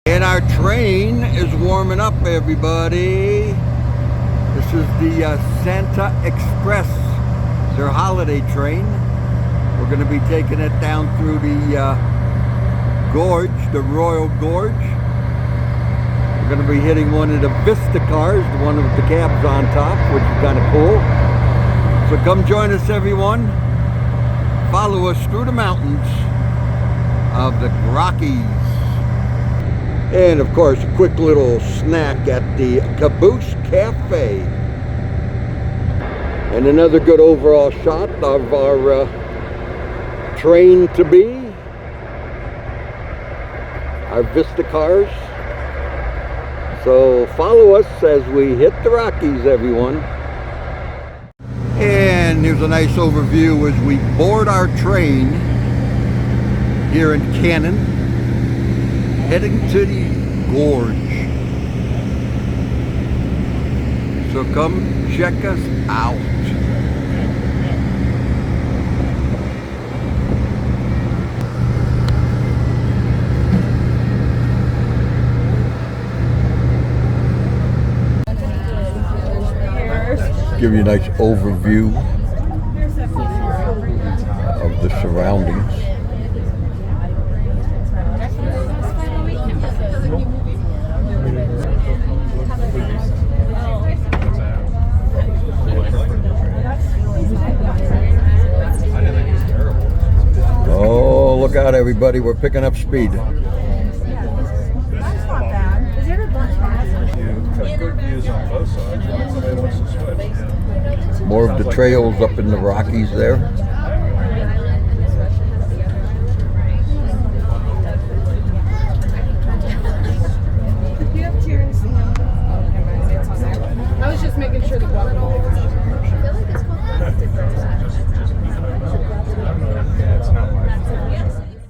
And our train is warming up, everybody. This is the Santa Express, their holiday train. We're going to be taking it down through the gorge, the Royal Gorge. We're going to be hitting one of the Vista cars, the one with the cabs on top, which is kind of cool. So come join us, everyone. Follow us through the mountains of the Rockies. And of course, a quick little snack at the Caboose Cafe. And another good overall shot of our train to be, our Vista cars. So follow us as we hit the Rockies, everyone. And here's a nice overview as we board our train here in Cañon, heading to the gorge. So come check us out. Give you a nice overview of the surroundings. Oh, look out, everybody. We're picking up speed. That's not bad. Is there a bunch of You have good views on both sides. Somebody wants to switch. More of the trails up in the Rockies there.